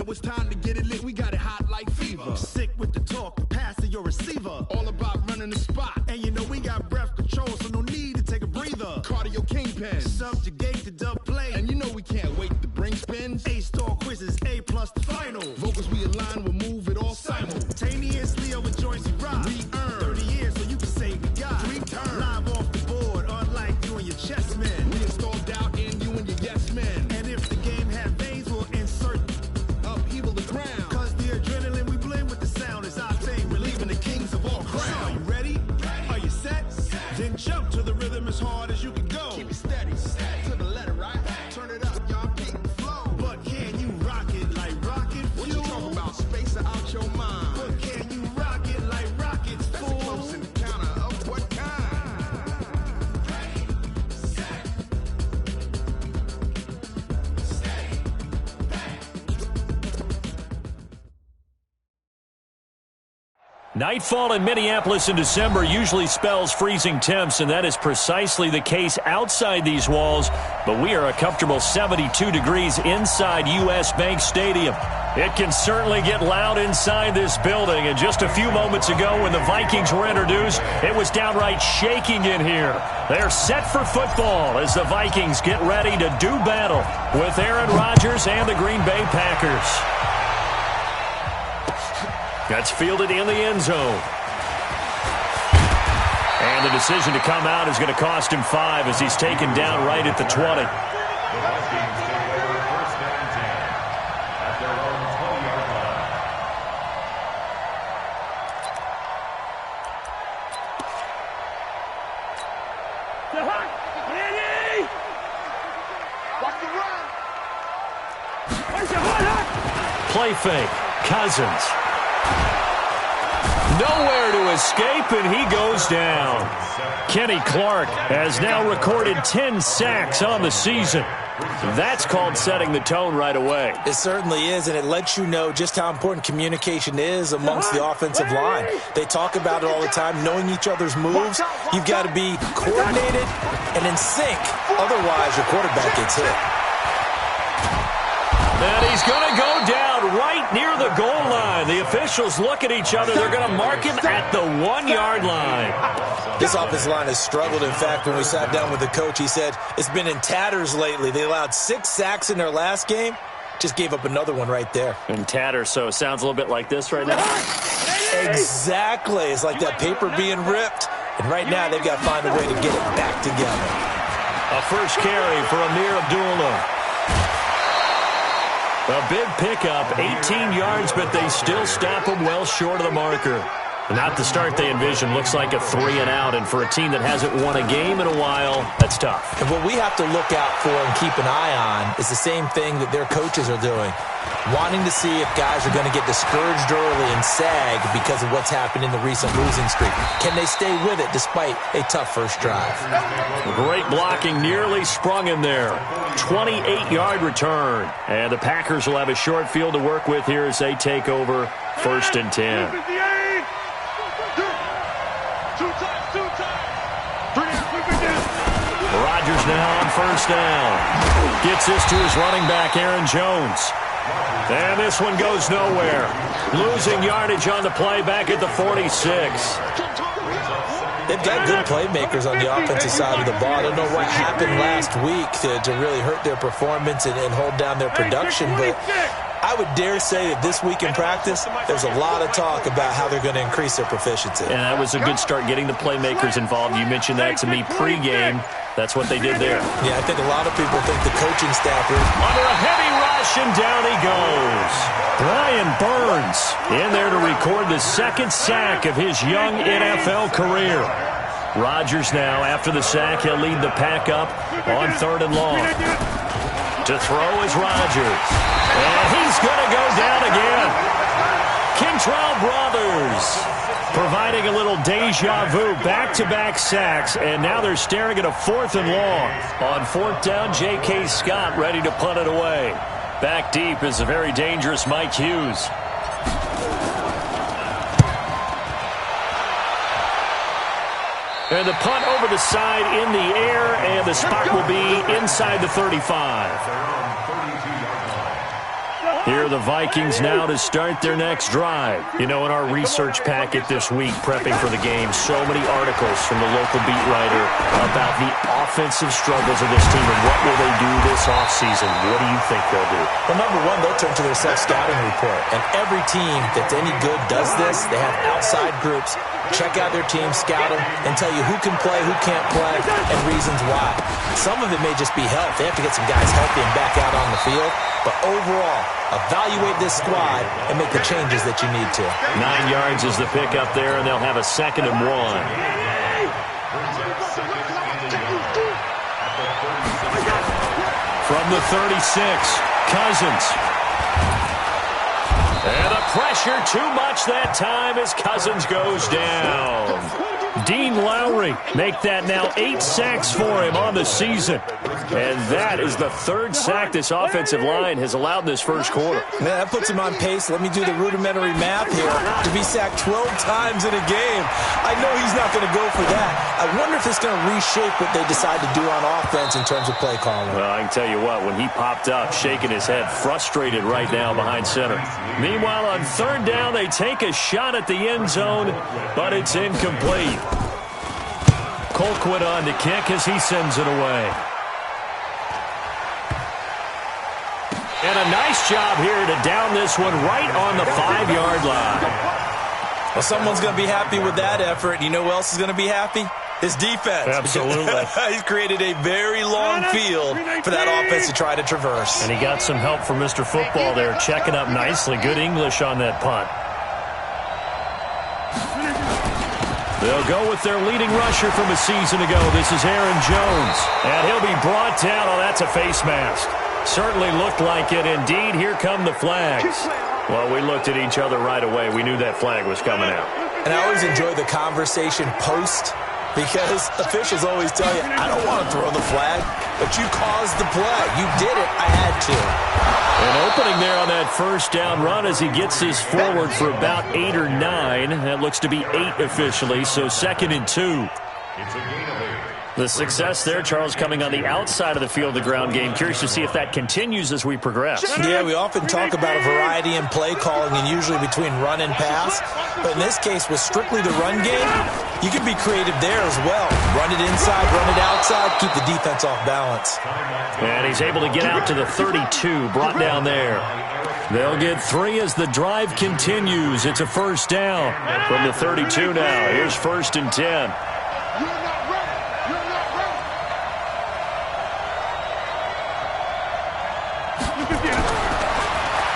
Now it's time to get it lit. We got it hot like fever. Sick with the talk, pass to your receiver. All about running the spot. And you know we got breath control, so no need to take a breather. Cardio kingpin. Subjugate the dub play. And you know we can't wait to bring spins. A-star quizzes, A+ the final. Vocals we align, we'll move it all simultaneously over joints we rock. We earn 30 years so you can say we got 3 turns. Live off the board, unlike you and your chess men. We install doubt in you and your yes men. And if the game had veins, we'll insert upheaval the ground. Cause the adrenaline we blend with the sound is our thing, relieving the kings of all crowns. So are you ready? Are you set? Then jump to the rhythm as hard as you can go. Keep it steady, to the letter, right? Turn it up, y'all, keep the flow. But can you rock it like rocket fuel? What you talking about? Space or out your mind? But can you rock it like rockets, That's fool? a close encounter of what kind? Ready, set, steady, Nightfall in Minneapolis in December usually spells freezing temps, and that is precisely the case outside these walls. But we are a comfortable 72 degrees inside U.S. Bank Stadium. It can certainly get loud inside this building, and just a few moments ago when the Vikings were introduced, it was downright shaking in here. They're set for football as the Vikings get ready to do battle with Aaron Rodgers and the Green Bay Packers. That's fielded in the end zone. And the decision to come out is going to cost him 5 as he's taken down right at the 20. The Vikings take over first and 10 at their own 20-yard line. Play fake. Cousins. Nowhere to escape, and he goes down. Kenny Clark has now recorded 10 sacks on the season. That's called setting the tone right away. It certainly is, and it lets you know just how important communication is amongst the offensive line. They talk about it all the time, knowing each other's moves. You've got to be coordinated and in sync. Otherwise, your quarterback gets hit. And he's going to go down right near the goal line. The officials look at each other. They're going to mark him at the 1-yard line. This offensive line has struggled. In fact, when we sat down with the coach, he said it's been in tatters lately. They allowed 6 sacks in their last game. Just gave up another one right there. In tatters, so it sounds a little bit like this right now. Exactly. It's like that paper being ripped. And right now, they've got to find a way to get it back together. A first carry for Amir Abdullah. A big pickup, 18 yards, but they still stop him well short of the marker. Not the start they envisioned. Looks like a 3-and-out, and for a team that hasn't won a game in a while, that's tough. And what we have to look out for and keep an eye on is the same thing that their coaches are doing. Wanting to see if guys are going to get discouraged early and sag because of what's happened in the recent losing streak. Can they stay with it despite a tough first drive? Great blocking, nearly sprung him there. 28-yard return. And the Packers will have a short field to work with here as they take over first and 10. Rodgers now on first down. Gets this to his running back, Aaron Jones. And this one goes nowhere. Losing yardage on the play back at the 46. They've got good playmakers on the offensive side of the ball. I don't know what happened last week to really hurt their performance and hold down their production, but I would dare say that this week in practice, there's a lot of talk about how they're going to increase their proficiency. And that was a good start getting the playmakers involved. You mentioned that to me pregame. That's what they did there. Yeah, I think a lot of people think the coaching staff is under a heavy rush, and down he goes. Brian Burns in there to record the second sack of his young NFL career. Rodgers now, after the sack, he'll lead the pack up on 3rd and long. To throw is Rodgers. And he's going to go down again. Kentrell Brothers providing a little deja vu, back-to-back sacks, and now they're staring at a 4th and long. On 4th down, J.K. Scott ready to punt it away. Back deep is a very dangerous Mike Hughes. And the punt over the side in the air, and the spot will be inside the 35. Here are the Vikings now to start their next drive. You know, in our research packet this week, prepping for the game, so many articles from the local beat writer about the offensive struggles of this team and what will they do this offseason. What do you think they'll do? Well, number one, they'll turn to their self-scouting report. And every team that's any good does this. They have outside groups. Check out their team, scout them, and tell you who can play, who can't play, and reasons why. Some of it may just be health. They have to get some guys healthy and back out on the field. But overall, evaluate this squad and make the changes that you need to. 9 yards is the pickup there, and they'll have a 2nd and 1. From the 36, Cousins. And the pressure too much that time as Cousins goes down. Dean Lowry make that now 8 sacks for him on the season. And that is the 3rd sack this offensive line has allowed this first quarter. Man, that puts him on pace. Let me do the rudimentary math here. To be sacked 12 times in a game. I know he's not going to go for that. I wonder if it's going to reshape what they decide to do on offense in terms of play calling. Well, I can tell you what, when he popped up, shaking his head, frustrated right now behind center. Meanwhile, on 3rd down, they take a shot at the end zone, but it's incomplete. Colquitt on to kick as he sends it away. And a nice job here to down this one right on the 5-yard line. Well, someone's going to be happy with that effort. You know who else is going to be happy? His defense. Absolutely. He's created a very long field for that offense to try to traverse. And he got some help from Mr. Football there, checking up nicely. Good English on that punt. They'll go with their leading rusher from a season ago. This is Aaron Jones. And he'll be brought down. Oh, that's a face mask. Certainly looked like it. Indeed, here come the flags. Well, we looked at each other right away. We knew that flag was coming out. And I always enjoy the conversation post, because officials always tell you, I don't want to throw the flag, but you caused the play. You did it. I had to. An opening there on that 1st down run as he gets his forward for about 8 or 9. That looks to be 8 officially, so 2nd and 2. It's a gain of 8. The success there, Charles, coming on the outside of the field, the ground game. Curious to see if that continues as we progress. Yeah, we often talk about a variety in play calling and usually between run and pass. But in this case, with strictly the run game, you can be creative there as well. Run it inside, run it outside, keep the defense off balance. And he's able to get out to the 32, brought down there. They'll get 3 as the drive continues. It's a 1st down from the 32 now. Here's 1st and 10.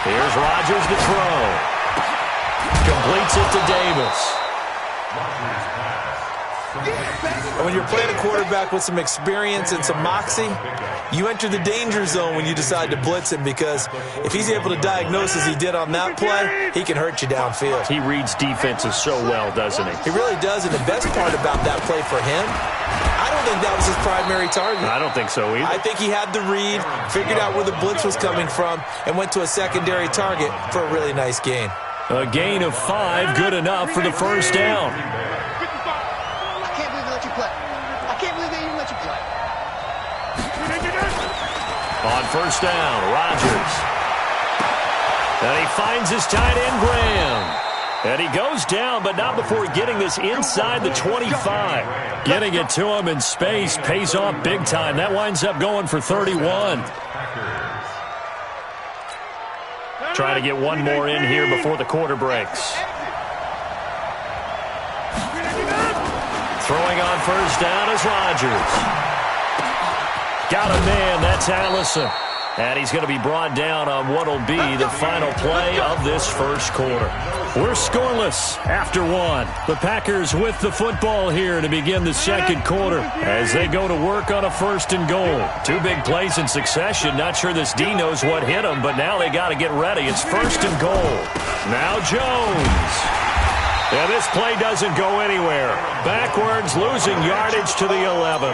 Here's Rodgers to throw. Completes it to Davis. And when you're playing a quarterback with some experience and some moxie, you enter the danger zone when you decide to blitz him, because if he's able to diagnose as he did on that play, he can hurt you downfield. He reads defenses so well, doesn't he? He really does, and the best part about that play for him, I don't think that was his primary target. I don't think so either. I think he had the read, figured out where the blitz was coming from, and went to a secondary target for a really nice gain. A gain of 5, good enough for the 1st down. I can't believe they let you play. I can't believe they even let you play. On 1st down, Rodgers. And he finds his tight end, Graham. And he goes down, but not before getting this inside the 25. Getting it to him in space pays off big time. That winds up going for 31. Trying to get one more in here before the quarter breaks. Throwing on 1st down is Rodgers. Got a man, that's Allison. And he's going to be brought down on what will be the final play of this first quarter. We're scoreless after 1. The Packers with the football here to begin the second quarter as they go to work on a 1st and goal. 2 big plays in succession. Not sure this D knows what hit him, but now they got to get ready. It's 1st and goal. Now Jones. And this play doesn't go anywhere. Backwards, losing yardage to the 11.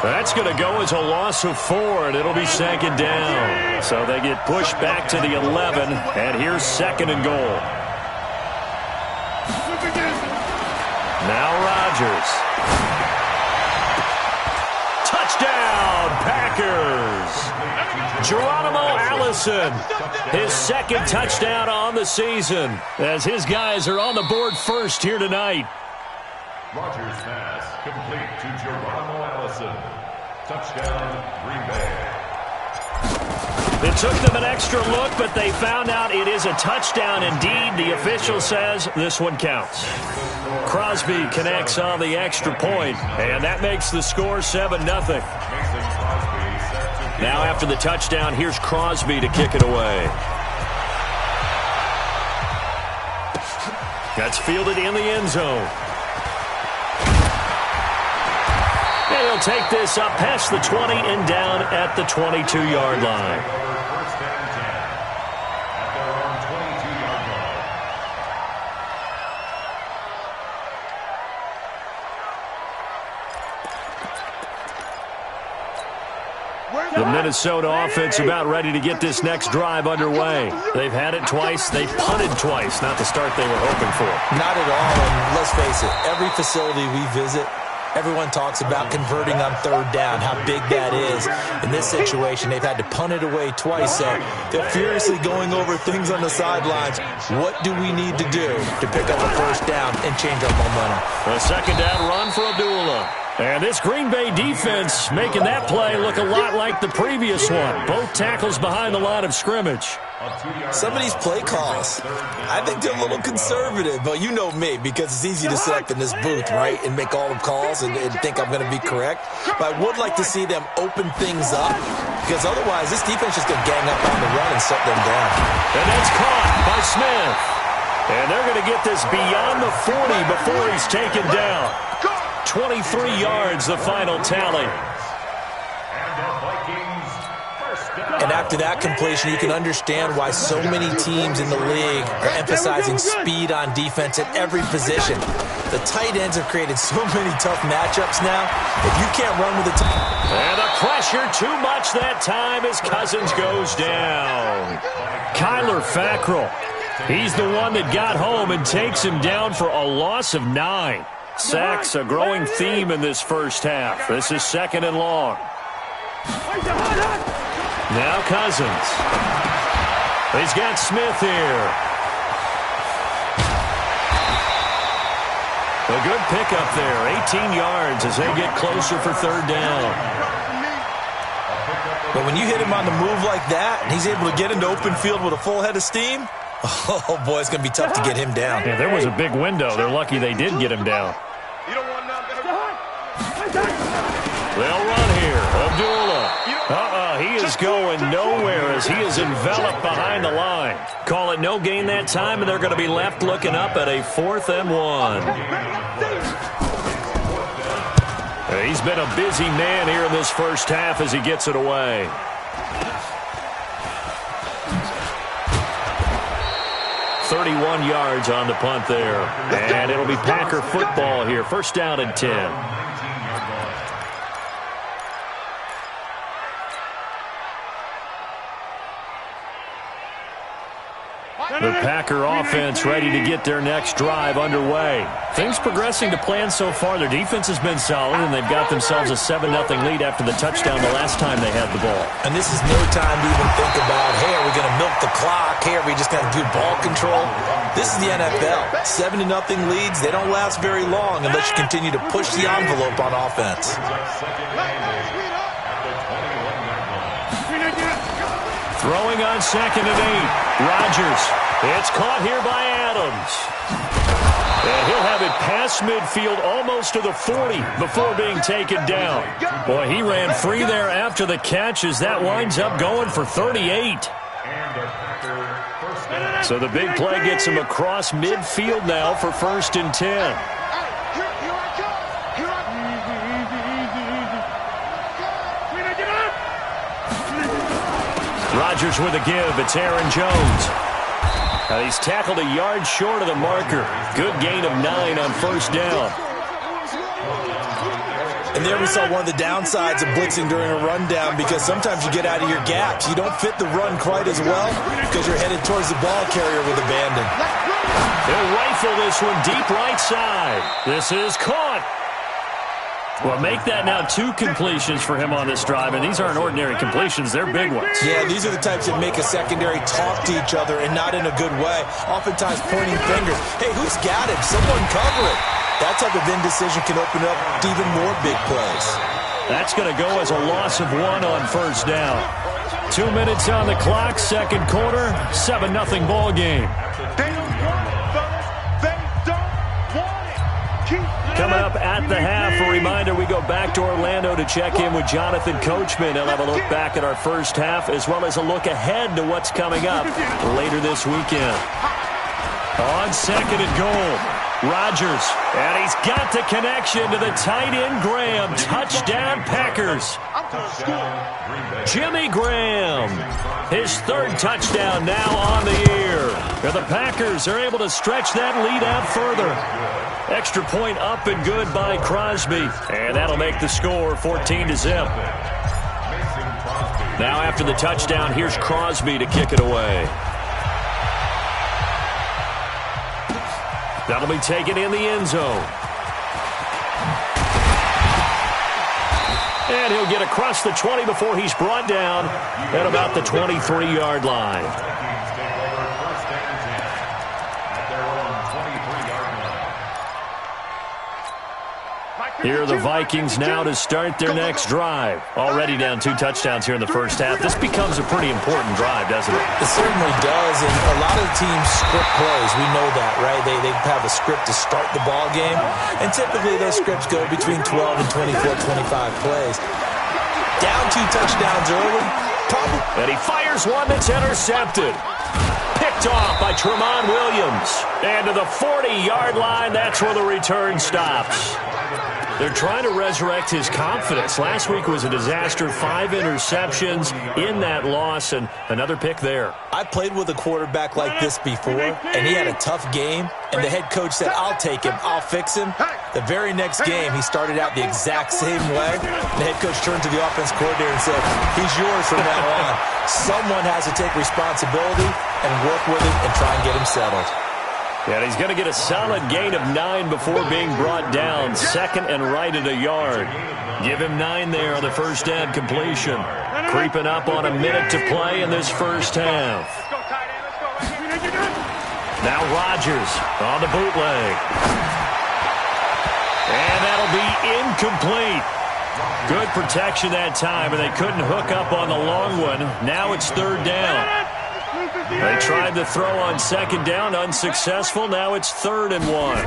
That's going to go as a loss of 4, and it'll be 2nd down. So they get pushed back to the 11, and here's 2nd and goal. Now Rodgers. Touchdown, Packers. Geronimo Allison, his second touchdown on the season, as his guys are on the board first here tonight. Rogers pass complete to Geronimo Allison. Touchdown, Green Bay. It took them an extra look, but they found out it is a touchdown indeed. The official says this one counts. Crosby connects on the extra point, and that makes the score 7-0. Now after the touchdown, here's Crosby to kick it away. That's fielded in the end zone. And he'll take this up past the 20 and down at the 22-yard line. First and 10 at their own 22-yard line. The Minnesota offense about ready to get this next drive underway. They've had it twice. They've punted twice. Not the start they were hoping for. Not at all, and let's face it, every facility we visit, everyone talks about converting on third down, how big that is. In this situation, they've had to punt it away twice, so they're furiously going over things on the sidelines. What do we need to do to pick up a first down and change our momentum? A second down run for Abdullah. And this Green Bay defense making that play look a lot like the previous one. Both tackles behind the line of scrimmage. Some of these play calls, I think they're a little conservative, but you know me, because it's easy to sit up in this booth, right, and make all the calls and think I'm going to be correct. But I would like to see them open things up, because otherwise this defense is just going to gang up on the run and shut them down. And that's caught by Smith. And they're going to get this beyond the 40 before he's taken down. 23 yards, the final tally. And after that completion, you can understand why so many teams in the league are emphasizing speed on defense at every position. The tight ends have created so many tough matchups now. If you can't run with the and the pressure too much that time as Cousins goes down. Kyler Fackrell, he's the one that got home and takes him down for a loss of 9. Sacks, a growing theme in this first half. This is second and long. Now Cousins. He's got Smith here. A good pickup there. 18 yards as they get closer for third down. But when you hit him on the move like that, and he's able to get into open field with a full head of steam, oh, boy, it's going to be tough to get him down. Yeah, there was a big window. They're lucky they did get him down. They'll run here. Abdullah. He is going nowhere as he is enveloped behind the line. Call it no gain that time, and they're going to be left looking up at a 4th and 1. He's been a busy man here in this first half as he gets it away. .31 yards on the punt there. And it'll be Packer football here. First down and 10. The Packer offense ready to get their next drive underway. Things progressing to plan so far. Their defense has been solid, and they've got themselves a 7-0 lead after the touchdown the last time they had the ball. And this is no time to even think about, hey, are we going to milk the clock? Hey, are we just going to do ball control? This is the NFL. 7-0 leads, they don't last very long unless you continue to push the envelope on offense. Throwing on 2nd and 8. Rodgers. It's caught here by Adams. And he'll have it past midfield almost to the 40 before being taken down. Boy, he ran free there after the catch as that winds up going for 38. So the big play gets him across midfield now for 1st and 10. Rodgers with a give. It's Aaron Jones. He's tackled a yard short of the marker. Good gain of 9 on 1st down. And there we saw one of the downsides of blitzing during a rundown, because sometimes you get out of your gaps. You don't fit the run quite as well because you're headed towards the ball carrier with abandon. They'll rifle this one deep right side. This is caught. Well, make that now 2 completions for him on this drive, and these aren't ordinary completions. They're big ones. Yeah, these are the types that make a secondary talk to each other and not in a good way, oftentimes pointing fingers. Hey, who's got him? Someone cover it. That type of indecision can open up to even more big plays. That's going to go as a loss of 1 on first down. 2 minutes on the clock, second quarter, 7-0 ball game. Coming up at the half, a reminder, we go back to Orlando to check in with Jonathan Coachman. He'll have a look back at our first half as well as a look ahead to what's coming up later this weekend. On second and goal, Rodgers, and he's got the connection to the tight end Graham. Touchdown Packers. Jimmy Graham, his 3rd touchdown now on the year. The Packers are able to stretch that lead out further. Extra point up and good by Crosby, and that'll make the score 14-0. Now after the touchdown, here's Crosby to kick it away. That'll be taken in the end zone. And he'll get across the 20 before he's brought down at about the 23-yard line. Here are the Vikings now to start their next drive. Already down 2 touchdowns here in the first half. This becomes a pretty important drive, doesn't it? It certainly does, and a lot of teams script plays. We know that, right? They have a script to start the ball game, and typically those scripts go between 12 and 24, 25 plays. Down 2 touchdowns early, probably. And he fires one that's intercepted. Picked off by Tramon Williams. And to the 40-yard line, that's where the return stops. They're trying to resurrect his confidence. Last week was a disaster. 5 interceptions in that loss, and another pick there. I played with a quarterback like this before, and he had a tough game, and the head coach said, I'll take him, I'll fix him. The very next game, he started out the exact same way. The head coach turned to the offense coordinator and said, he's yours from now on. Someone has to take responsibility and work with him and try and get him settled. And he's going to get a solid gain of 9 before being brought down. Second and right at a yard. Give him 9 there on the first down completion. Creeping up on a minute to play in this first half. Now Rodgers on the bootleg. And that'll be incomplete. Good protection that time, and they couldn't hook up on the long one. Now it's 3rd down. They tried to throw on 2nd down, unsuccessful. Now it's 3rd and 1.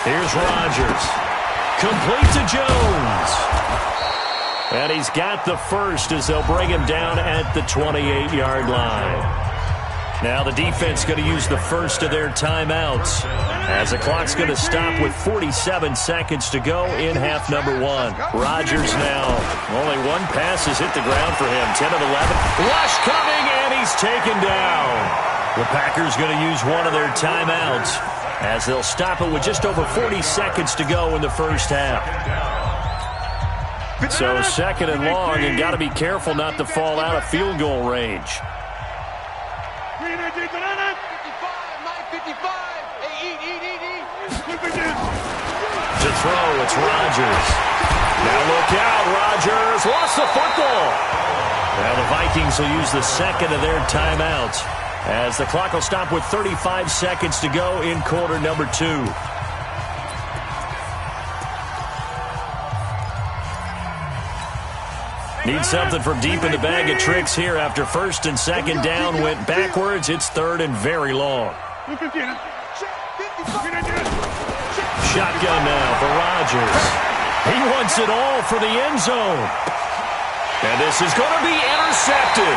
Here's Rodgers. Complete to Jones. And he's got the first as they'll bring him down at the 28-yard line. Now the defense going to use the first of their timeouts as the clock's going to stop with 47 seconds to go in half number 1. Rodgers now. Only 1 pass has hit the ground for him. 10 of 11. Rush coming, and he's taken down. The Packers going to use one of their timeouts as they'll stop it with just over 40 seconds to go in the first half. So 2nd and long, and got to be careful not to fall out of field goal range. To throw, it's Rodgers. Now look out, Rodgers lost the football. Now the Vikings will use the 2nd of their timeouts as the clock will stop with 35 seconds to go in quarter number 2. Need something from deep in the bag of tricks here after 1st and 2nd down went backwards. It's 3rd and very long. Shotgun now for Rodgers. He wants it all for the end zone. And this is going to be intercepted.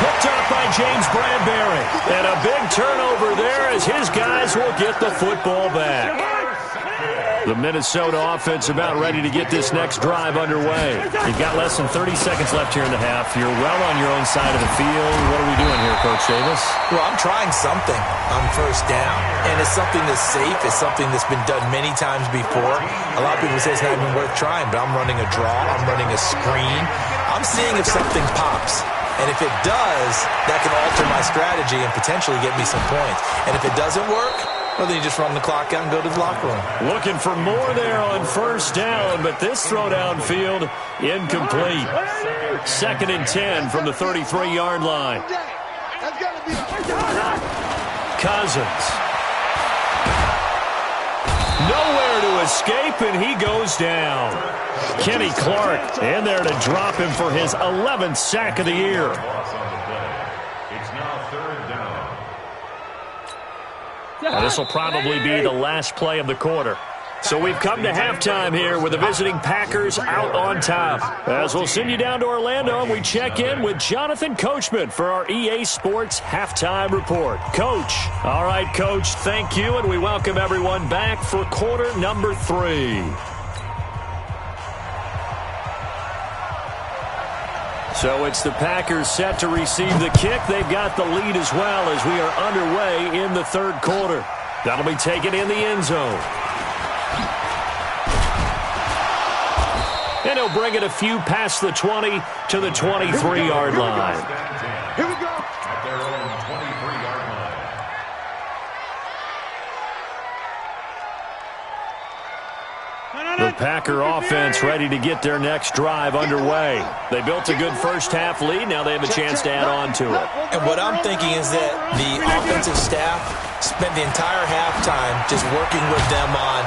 Picked up by James Bradbury. And a big turnover there as his guys will get the football back. The Minnesota offense about ready to get this next drive underway. You've got less than 30 seconds left here in the half. You're well on your own side of the field. What are we doing here, Coach Davis? Well, I'm trying something on first down. And it's something that's safe. It's something that's been done many times before. A lot of people say it's not even worth trying, but I'm running a draw. I'm running a screen. I'm seeing if something pops. And if it does, that can alter my strategy and potentially get me some points. And if it doesn't work, Well, then you just run the clock out and go to the locker room. Looking for more there on first down, but this throw downfield incomplete. 2nd and 10 from the 33-yard line. Cousins. Nowhere to escape, and he goes down. Kenny Clark in there to drop him for his 11th sack of the year. It's now 3rd down. Now, this will probably be the last play of the quarter. So we've come to halftime here with the visiting Packers out on top. As we'll send you down to Orlando, and we check in with Jonathan Coachman for our EA Sports Halftime Report. Coach. All right, Coach, thank you, and we welcome everyone back for quarter number 3. So it's the Packers set to receive the kick. They've got the lead as well as we are underway in the 3rd quarter. That'll be taken in the end zone. And he'll bring it a few past the 20 to the 23-yard line. Here we go. At their own 23-yard line. The Packer offense ready to get their next drive underway. They built a good first-half lead. Now they have a chance to add on to it. And what I'm thinking is that the offensive staff spent the entire halftime just working with them on,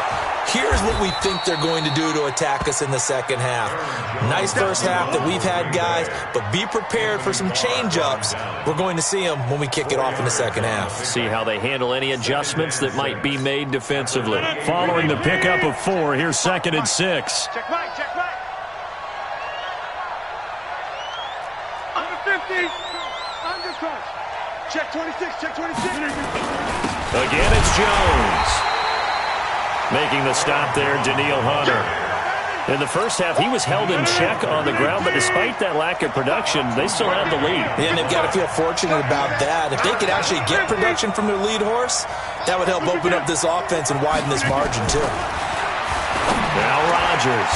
here's what we think they're going to do to attack us in the second half. Nice first half that we've had, guys, but be prepared for some change-ups. We're going to see them when we kick it off in the second half. See how they handle any adjustments that might be made defensively. Following the pickup of 4, here's 2nd and 6. Check right, check right. Under 50. Under touch. Check 26, check 26. Again, it's Jones. Making the stop there, Daniil Hunter. In the first half, he was held in check on the ground, but despite that lack of production, they still have the lead. And they've got to feel fortunate about that. If they could actually get production from their lead horse, that would help open up this offense and widen this margin, too. Now Rodgers.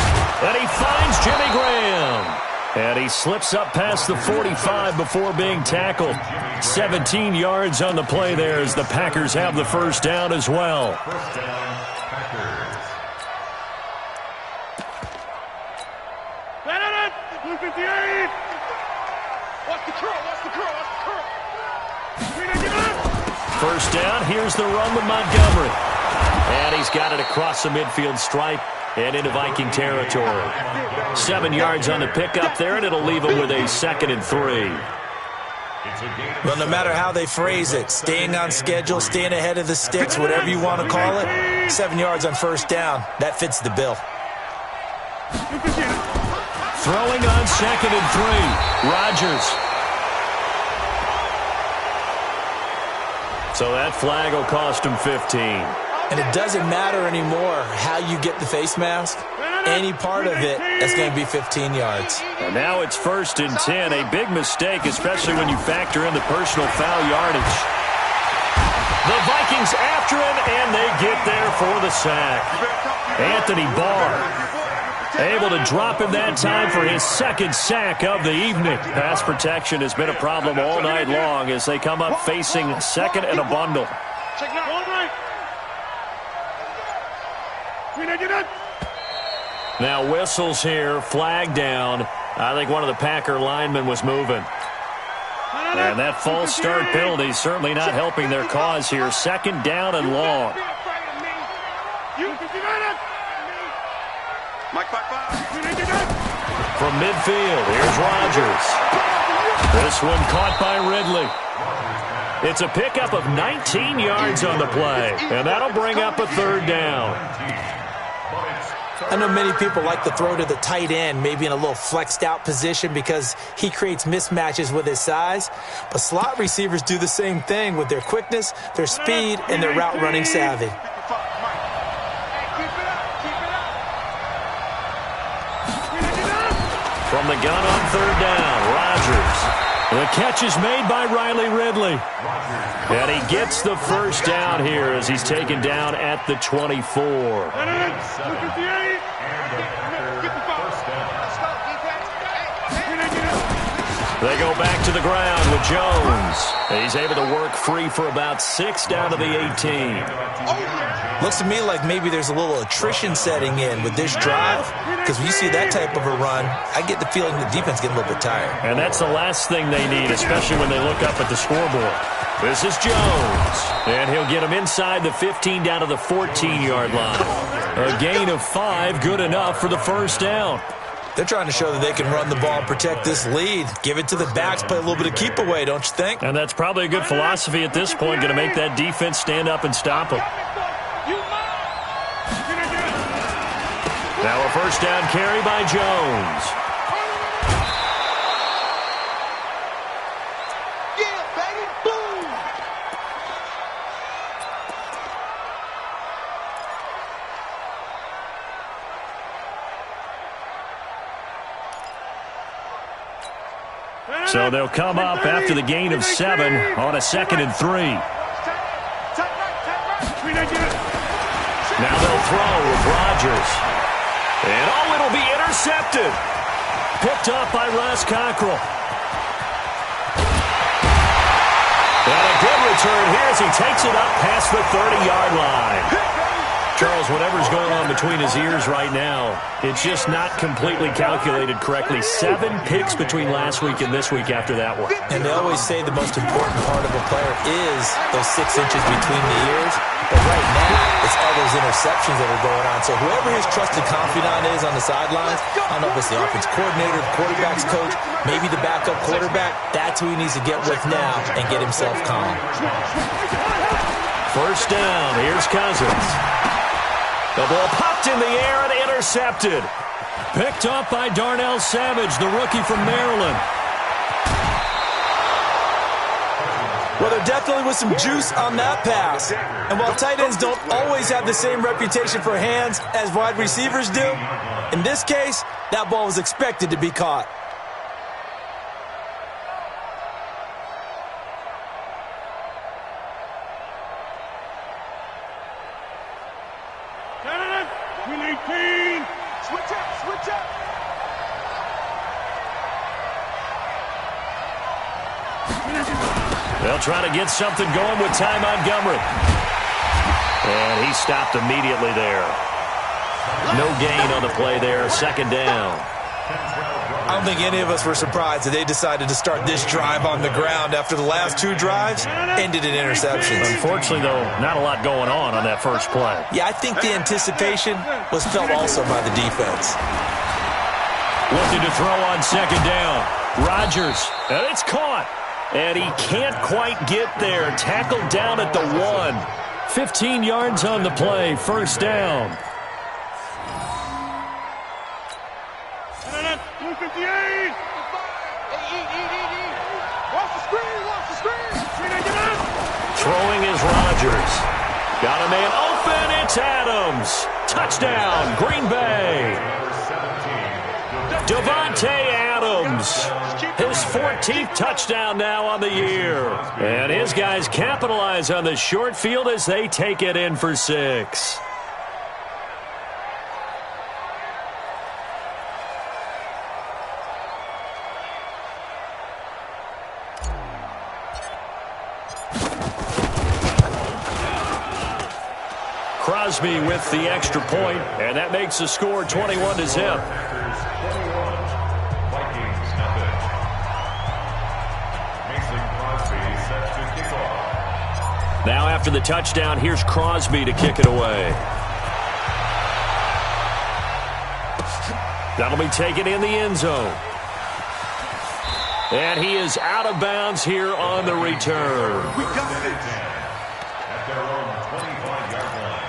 And he finds Jimmy Graham. And he slips up past the 45 before being tackled. 17 yards on the play there as the Packers have the first down as well. First down, Packers. What's the curl? What's the curl? What's the curl? First down, here's the run with Montgomery. And he's got it across the midfield stripe and into Viking territory. 7 yards on the pickup there, and it'll leave him with a 2nd and 3. Well, no matter how they phrase it, staying on schedule, staying ahead of the sticks, whatever you want to call it, 7 yards on first down, that fits the bill. Throwing on 2nd and 3, Rodgers. So that flag will cost him 15. And it doesn't matter anymore how you get the face mask. Any part of it, that's going to be 15 yards. And now it's 1st and 10. A big mistake, especially when you factor in the personal foul yardage. The Vikings after him, and they get there for the sack. Anthony Barr able to drop him that time for his 2nd sack of the evening. Pass protection has been a problem all night long as they come up facing 2nd and a bundle. Now whistles here, flag down. I think one of the Packer linemen was moving. And that false start penalty is certainly not helping their cause here. 2nd down and long. From midfield, here's Rodgers. This one caught by Ridley. It's a pickup of 19 yards on the play, and that'll bring up a 3rd down. I know many people like to throw to the tight end, maybe in a little flexed out position because he creates mismatches with his size. But slot receivers do the same thing with their quickness, their speed, and their route running savvy. From the gun on 3rd down, Rodgers. The catch is made by Riley Ridley. And he gets the first down here as he's taken down at the 24. They go back to the ground with Jones. He's able to work free for about 6 down to the 18. Looks to me like maybe there's a little attrition setting in with this drive, because when you see that type of a run, I get the feeling the defense getting a little bit tired. And that's the last thing they need, especially when they look up at the scoreboard. This is Jones, and he'll get him inside the 15 down to the 14-yard line. A gain of 5, good enough for the first down. They're trying to show that they can run the ball and protect this lead. Give it to the backs, play a little bit of keep away, don't you think? And that's probably a good philosophy at this point, going to make that defense stand up and stop them. Now a first down carry by Jones. Yeah, baby, boom! So they'll come up after the gain of 7 on a 2nd and 3. Now they'll throw with Rodgers. And it'll be intercepted. Picked up by Russ Cockrell. And a good return here as he takes it up past the 30-yard line. Charles, whatever's going on between his ears right now, it's just not completely calculated correctly. 7 picks between last week and this week after that one. And they always say the most important part of a player is those 6 inches between the ears. But right now, it's all those interceptions that are going on. So whoever his trusted confidant is on the sidelines, I don't know if it's the offense coordinator, the quarterback's coach, maybe the backup quarterback, that's who he needs to get with now and get himself calm. First down, here's Cousins. The ball popped in the air and intercepted. Picked up by Darnell Savage, the rookie from Maryland. Well, there definitely was some juice on that pass. And while tight ends don't always have the same reputation for hands as wide receivers do, in this case, that ball was expected to be caught. They'll try to get something going with Ty Montgomery. And he stopped immediately there. No gain on the play there, 2nd down. I don't think any of us were surprised that they decided to start this drive on the ground after the last 2 drives ended in interceptions. Unfortunately, though, not a lot going on that first play. Yeah, I think the anticipation was felt also by the defense. Looking to throw on 2nd down. Rodgers, and it's caught. And he can't quite get there. Tackled down at the 1. 15 yards on the play. First down. Throwing is Rodgers. Got a man open. It's Adams. Touchdown, Green Bay. Devontae Adams. His 14th touchdown now on the year. And his guys capitalize on the short field as they take it in for 6. Crosby with the extra point, and that makes the score 21-0. Now after the touchdown, here's Crosby to kick it away. That'll be taken in the end zone. And he is out of bounds here on the return. We got it. At their own 25-yard line.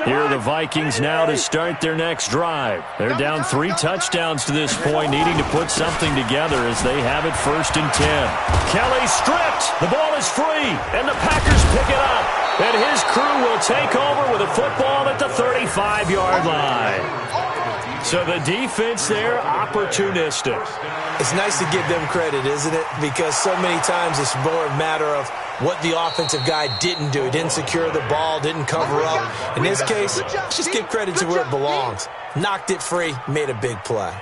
Here are the Vikings now to start their next drive. They're down 3 touchdowns to this point, needing to put something together as they have it 1st and 10. Kelly stripped. The ball is free, and the Packers pick it up. And his crew will take over with a football at the 35-yard line. So the defense there, opportunistic. It's nice to give them credit, isn't it? Because so many times it's more a matter of what the offensive guy didn't do. He didn't secure the ball, didn't cover up. In this case, just give credit to where it belongs. Knocked it free, made a big play.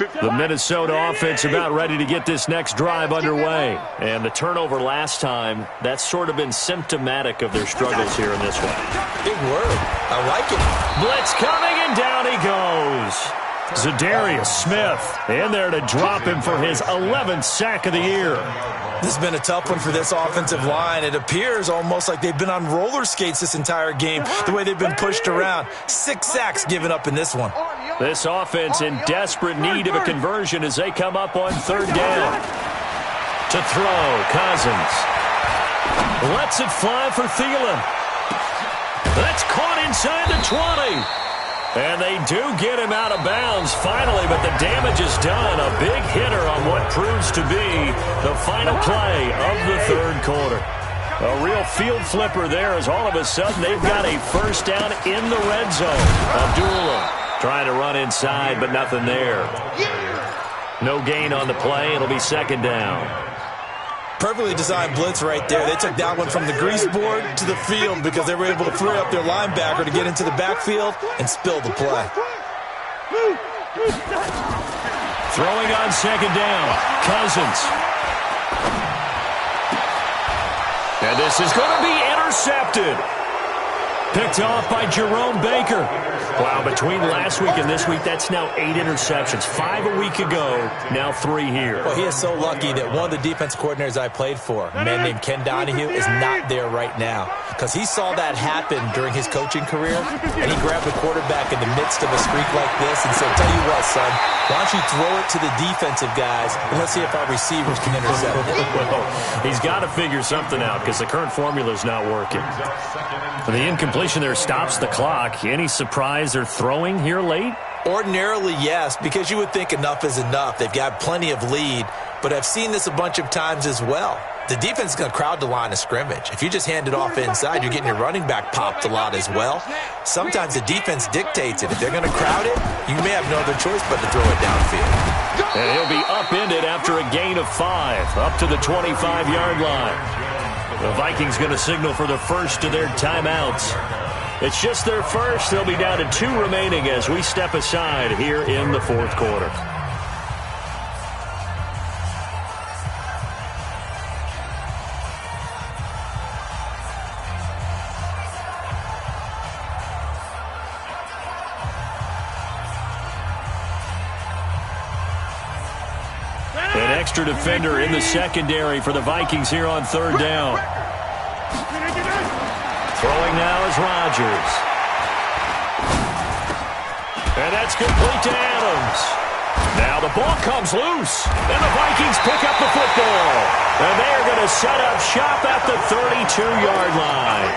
The Minnesota offense about ready to get this next drive underway. And the turnover last time, that's sort of been symptomatic of their struggles here in this one. Big word. I like it. Blitz coming, and down he goes. Zadarius Smith in there to drop him for his 11th sack of the year. This has been a tough one for this offensive line. It appears almost like they've been on roller skates this entire game, the way they've been pushed around. 6 sacks given up in this one. This offense in desperate need of a conversion as they come up on 3rd down. To throw, Cousins. Lets it fly for Thielen. That's caught inside the 20. And they do get him out of bounds finally, but the damage is done. A big hitter on what proves to be the final play of the 3rd quarter. A real field flipper there as all of a sudden they've got a 1st down in the red zone. Abdullah trying to run inside, but nothing there. No gain on the play. It'll be 2nd down. Perfectly designed blitz right there. They took that one from the grease board to the field because they were able to free up their linebacker to get into the backfield and spill the play. Throwing on 2nd down, Cousins. And this is going to be intercepted. Picked off by Jerome Baker. Wow, between last week and this week, that's now 8 interceptions. 5 a week ago, now 3 here. Well, he is so lucky that one of the defense coordinators I played for, a man named Ken Donahue, is not there right now. Because he saw that happen during his coaching career, and he grabbed the quarterback in the midst of a streak like this and said, tell you what, son, why don't you throw it to the defensive guys, and let's see if our receivers can intercept it. Well, he's got to figure something out because the current formula is not working. The incompletion there stops the clock. Any surprise they're throwing here late? Ordinarily, yes, because you would think enough is enough. They've got plenty of lead, but I've seen this a bunch of times as well. The defense is going to crowd the line of scrimmage. If you just hand it off inside, you're getting your running back popped a lot as well. Sometimes the defense dictates it. If they're going to crowd it, you may have no other choice but to throw it downfield. And he'll be upended after a gain of 5, up to the 25-yard line. The Vikings going to signal for the first of their timeouts. It's just their first. They'll be down to 2 remaining as we step aside here in the 4th quarter. An extra defender in the secondary for the Vikings here on 3rd down. Throwing now is Rodgers. And that's complete to Adams. Now the ball comes loose, and the Vikings pick up the football. And they are going to set up shop at the 32-yard line.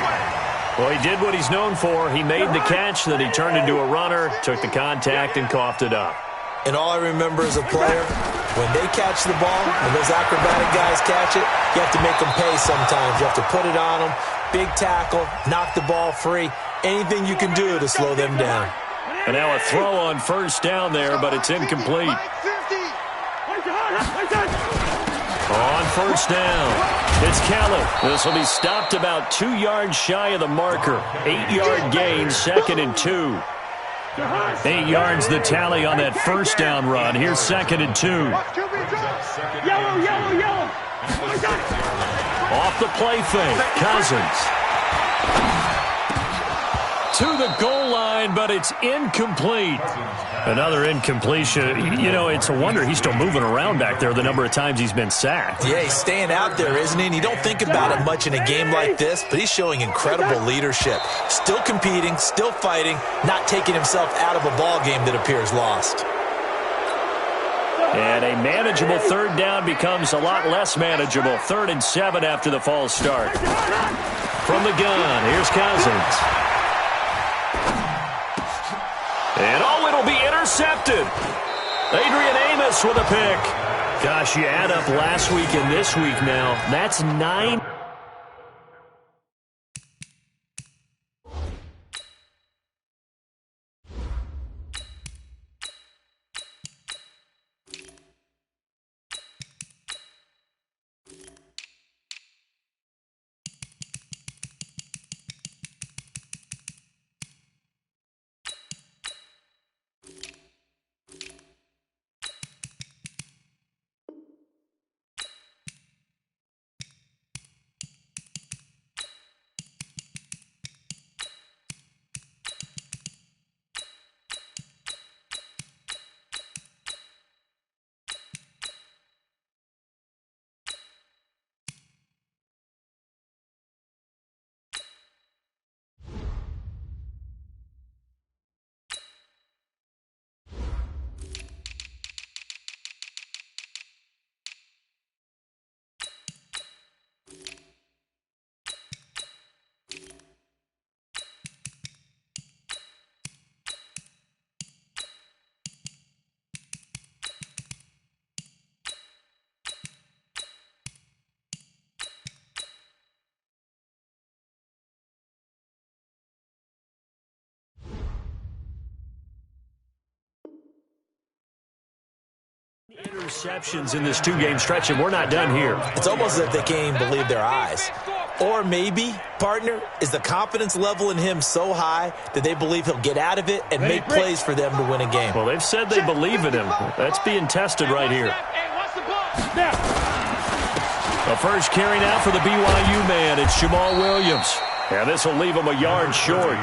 Well, he did what he's known for. He made the catch, then he turned into a runner, took the contact, and coughed it up. And all I remember as a player, when they catch the ball, when those acrobatic guys catch it, you have to make them pay sometimes. You have to put it on them, big tackle, knock the ball free, anything you can do to slow them down. And now a throw on 1st down there, but it's incomplete. On 1st down, it's Kelly. This will be stopped about 2 yards shy of the marker. 8-yard gain, 2nd and 2. 8 yards the tally on that 1st down run. Here's 2nd and 2. Yellow. Off the play fake, Cousins. To the goal line, but it's incomplete. Another incompletion. You know, it's a wonder he's still moving around back there the number of times he's been sacked. Yeah, he's staying out there, isn't he? And you don't think about it much in a game like this, but he's showing incredible leadership. Still competing, still fighting, not taking himself out of a ball game that appears lost. And a manageable 3rd down becomes a lot less manageable. 3rd and 7 after the false start. From the gun, here's Cousins. And it'll be intercepted. Adrian Amos with a pick. Gosh, you add up last week and this week now. That's 9. interceptions in this two-game stretch, and we're not done here. It's almost as if they can't even believe their eyes. Or maybe, partner, is the confidence level in him so high that they believe he'll get out of it and make plays for them to win a game. Well, they've said they believe in him. That's being tested right here. The first carry now for the BYU man. It's Jamal Williams. And this will leave him a yard short.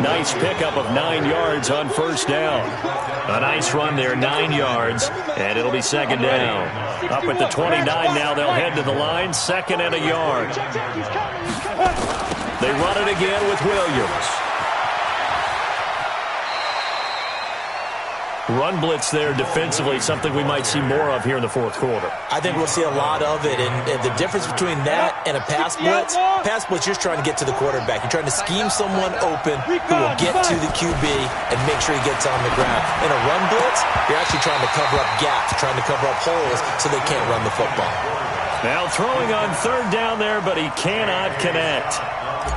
Nice pickup of 9 yards on first down. A nice run there, 9 yards, and it'll be second down. Up at the 29 now, they'll head to the line, second and a yard. They run it again with Williams. Run blitz there defensively, something we might see more of here in the fourth quarter. I think we'll see a lot of it, and the difference between that and a pass blitz, you're trying to get to the quarterback. You're trying to scheme someone open who will get to the QB and make sure he gets on the ground. In a run blitz, you're actually trying to cover up gaps, trying to cover up holes so they can't run the football. Now throwing on third down there, but he cannot connect.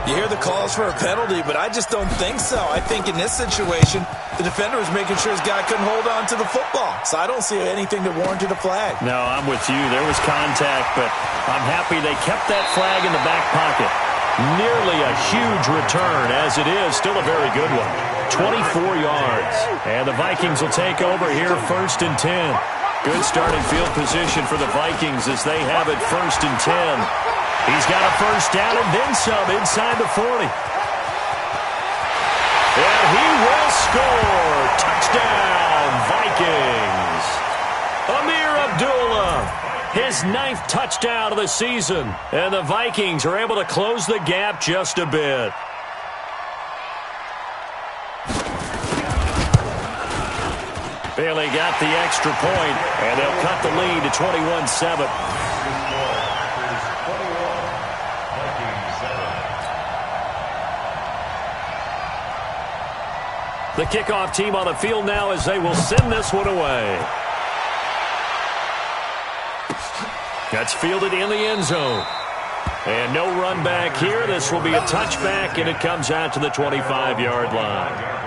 You hear the calls for a penalty, but I just don't think so. I think in this situation, the defender was making sure his guy couldn't hold on to the football. So I don't see anything that warranted a flag. No, I'm with you. There was contact, but I'm happy they kept that flag in the back pocket. Nearly a huge return, as it is. Still a very good one. 24 yards. And the Vikings will take over here, 1st and 10. Good starting field position for the Vikings as they have it 1st and 10. He's got a first down and then some inside the 40. And he will score. Touchdown, Vikings. Amir Abdullah, his 9th touchdown of the season. And the Vikings are able to close the gap just a bit. Bailey got the extra point, and they'll cut the lead to 21-7. The kickoff team on the field now as they will send this one away. That's fielded in the end zone. And no run back here. This will be a touchback, and it comes out to the 25-yard line.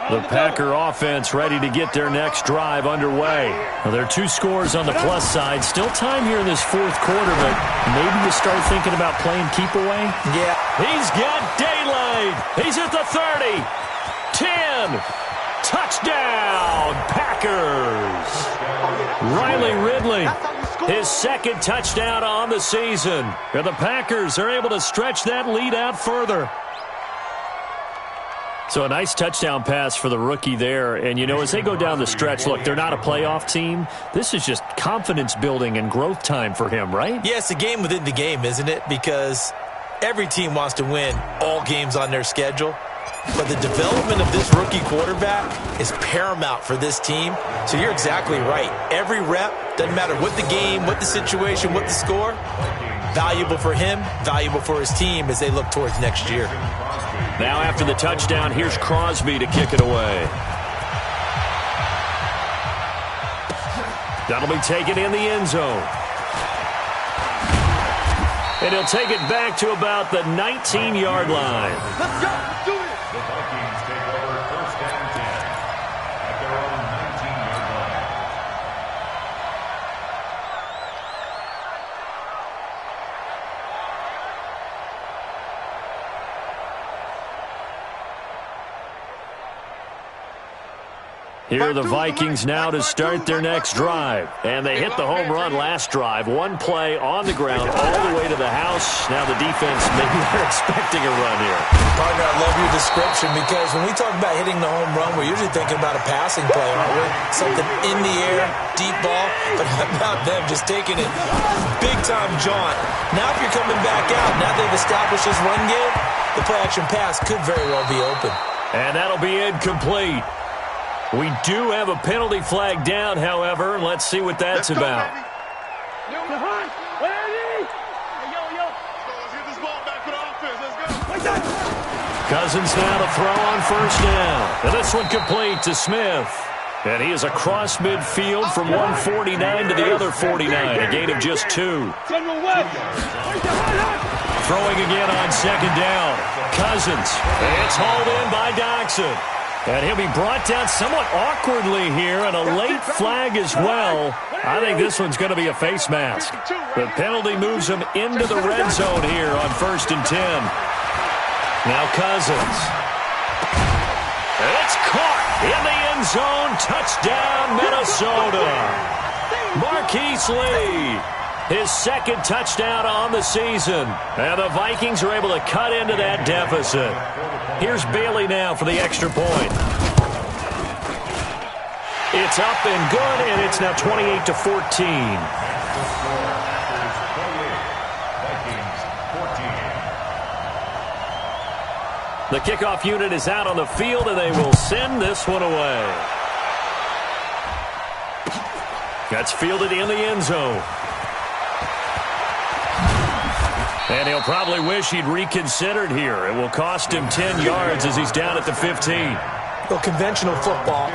The Packer offense ready to get their next drive underway. Well, there are 2 scores on the plus side. Still time here in this fourth quarter, but maybe you start thinking about playing keep away? Yeah. He's got daylight. He's at the 30. 10. Touchdown, Packers. Riley Ridley, his 2nd touchdown on the season. And the Packers are able to stretch that lead out further. So a nice touchdown pass for the rookie there. And, you know, as they go down the stretch, look, they're not a playoff team. This is just confidence building and growth time for him, right? Yeah, it's a game within the game, isn't it? Because every team wants to win all games on their schedule. But the development of this rookie quarterback is paramount for this team. So you're exactly right. Every rep, doesn't matter what the game, what the situation, what the score, valuable for him, valuable for his team as they look towards next year. Now after the touchdown, here's Crosby to kick it away. That'll be taken in the end zone. And he'll take it back to about the 19-yard line. Let's go. Let's do it. The Vikings take over 1st and 10 at their own 19-yard line. Here are the Vikings now to start their next drive. And they hit the home run last drive. 1 play on the ground all the way to the house. Now the defense, maybe they're expecting a run here. Partner, I love your description because when we talk about hitting the home run, we're usually thinking about a passing play, aren't we? Something in the air, deep ball. But how about them just taking it big-time jaunt? Now if you're coming back out, now they've established this run game, the play-action pass could very well be open. And that'll be incomplete. We do have a penalty flag down, however. Let's see what that's about. Go, Cousins now to throw on first down. And this one complete to Smith. And he is across midfield from 149 to the other 49. A gain of just 2. Throwing again on second down. Cousins. It's hauled in by Doxson. And he'll be brought down somewhat awkwardly here, and a late flag as well. I think this one's going to be a face mask. The penalty moves him into the red zone here on 1st and 10. Now Cousins. It's caught in the end zone. Touchdown, Minnesota. Marquise Lee, his 2nd touchdown on the season. And the Vikings are able to cut into that deficit. Here's Bailey now for the extra point. It's up and good, and it's now 28-14. The kickoff unit is out on the field, and they will send this one away. That's fielded in the end zone. And he'll probably wish he'd reconsidered here. It will cost him 10 yards as he's down at the 15. Well, conventional football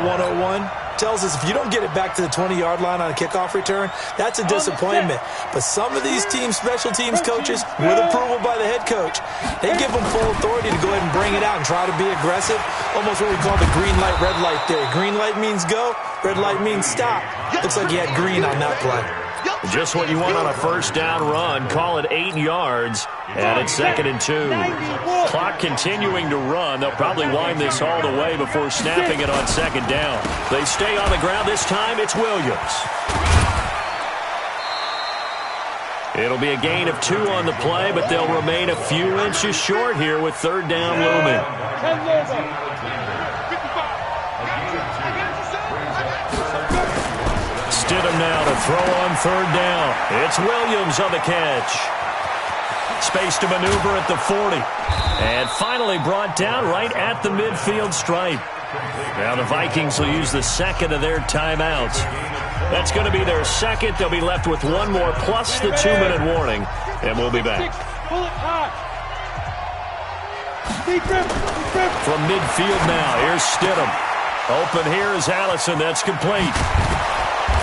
101, tells us if you don't get it back to the 20-yard line on a kickoff return, that's a disappointment. But some of these special teams coaches, with approval by the head coach, they give them full authority to go ahead and bring it out and try to be aggressive. Almost what we call the green light, red light theory. Green light means go, red light means stop. Looks like he had green on that play. Just what you want on a first down run. Call it 8 yards, and it's 2nd and 2. Clock continuing to run. They'll probably wind this all the way before snapping it on 2nd down. They stay on the ground. This time it's Williams. It'll be a gain of 2 on the play, but they'll remain a few inches short here with 3rd down looming. Stidham now to throw on 3rd down. It's Williams on the catch. Space to maneuver at the 40. And finally brought down right at the midfield stripe. Now the Vikings will use the 2nd of their timeouts. That's going to be their 2nd. They'll be left with 1 more plus the 2-minute warning. And we'll be back. From midfield now, here's Stidham. Open here is Allison. That's complete.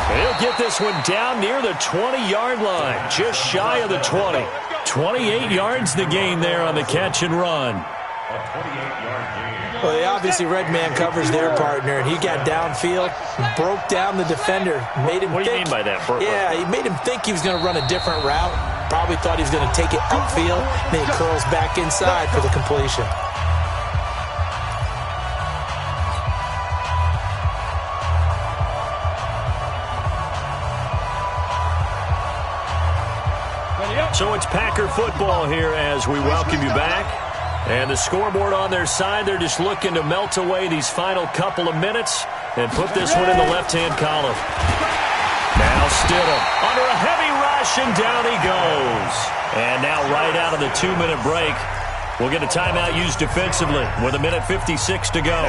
He'll get this one down near the 20-yard line, just shy of the 20. 28 yards the gain there on the catch and run. Well, they obviously red man covers their partner, and he got downfield, broke down the defender, made him think. What do you mean by that? Yeah, he made him think he was going to run a different route. Probably thought he was going to take it upfield, then he curls back inside for the completion. So it's Packer football here as we welcome you back. And the scoreboard on their side, they're just looking to melt away these final couple of minutes and put this one in the left-hand column. Now Stidham under a heavy rush, and down he goes. And now right out of the 2-minute break, we'll get a timeout used defensively with 1:56 to go.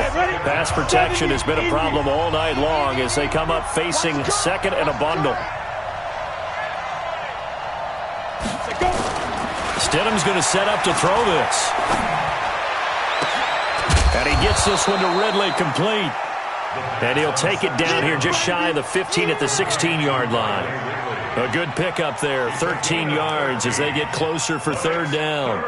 Pass protection has been a problem all night long as they come up facing 2nd and a bundle. Stidham's going to set up to throw this. And he gets this one to Ridley complete. And he'll take it down here just shy of the 15 at the 16-yard line. A good pickup there, 13 yards as they get closer for 3rd down.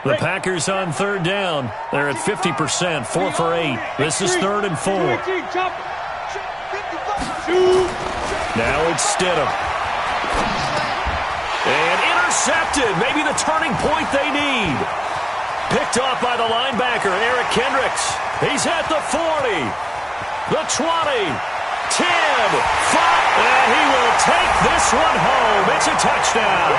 The Packers on 3rd down. They're at 50%, 4 for 8. This is 3rd and 4. Now it's Stidham. And intercepted. Maybe the turning point they need. Picked off by the linebacker, Eric Kendricks. He's at the 40, the 20, 10, 5, and he will take this one home. It's a touchdown.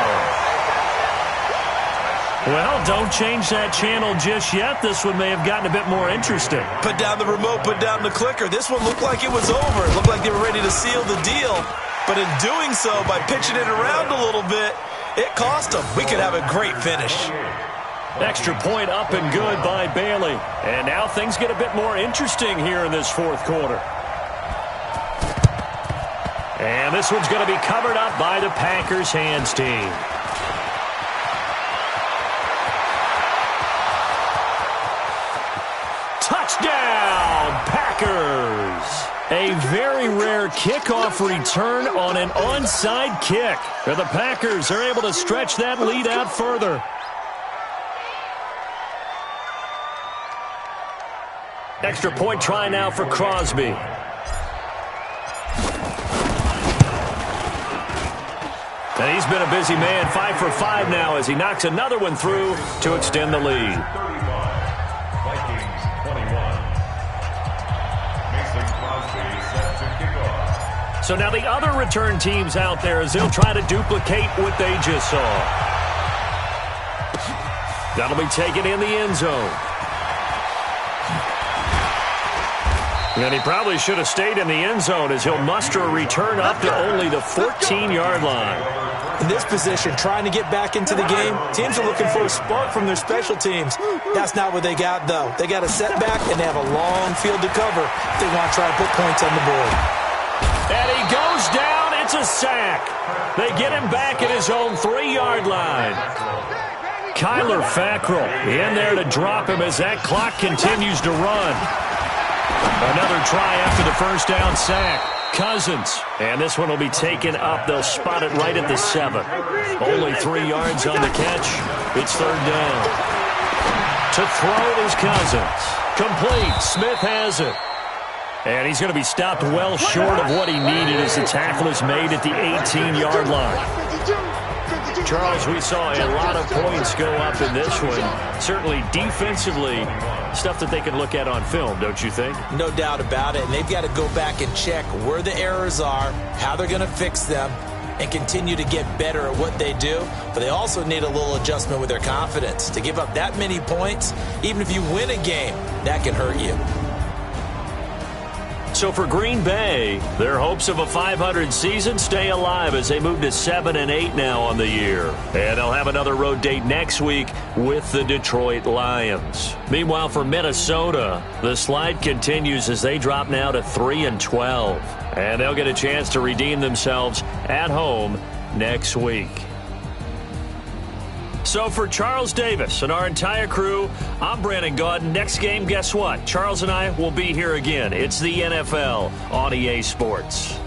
Well, don't change that channel just yet. This one may have gotten a bit more interesting. Put down the remote, put down the clicker. This one looked like it was over. It looked like they were ready to seal the deal. But in doing so, by pitching it around a little bit, it cost them. We could have a great finish. Extra point up and good by Bailey. And now things get a bit more interesting here in this 4th quarter. And this one's going to be covered up by the Packers hands team. Touchdown, Packers! A very rare kickoff return on an onside kick. And the Packers are able to stretch that lead out further. Extra point try now for Crosby. And he's been a busy man, 5 for 5 now as he knocks another one through to extend the lead. 35, Vikings 21. Mason Crosby set to kick off. So now the other return teams out there as they'll try to duplicate what they just saw. That'll be taken in the end zone. And he probably should have stayed in the end zone as he'll muster a return up to only the 14-yard line. In this position, trying to get back into the game, teams are looking for a spark from their special teams. That's not what they got, though. They got a setback, and they have a long field to cover if they want to try to put points on the board. And he goes down. It's a sack. They get him back at his own 3-yard line. Kyler Fackrell in there to drop him as that clock continues to run. Another try after the first down sack. Cousins. And this one will be taken up. They'll spot it right at the 7. Only 3 yards on the catch. It's 3rd down. To throw is Cousins. Complete. Smith has it. And he's going to be stopped well short of what he needed as the tackle is made at the 18-yard line. Charles, we saw a lot of points go up in this one. Certainly defensively, stuff that they can look at on film, don't you think? No doubt about it. And they've got to go back and check where the errors are, how they're going to fix them, and continue to get better at what they do. But they also need a little adjustment with their confidence. To give up that many points, even if you win a game, that can hurt you. So for Green Bay, their hopes of a 500 season stay alive as they move to 7-8 now on the year. And they'll have another road date next week with the Detroit Lions. Meanwhile, for Minnesota, the slide continues as they drop now to 3-12. And they'll get a chance to redeem themselves at home next week. So for Charles Davis and our entire crew, I'm Brandon Gaudin. Next game, guess what? Charles and I will be here again. It's the NFL on EA Sports.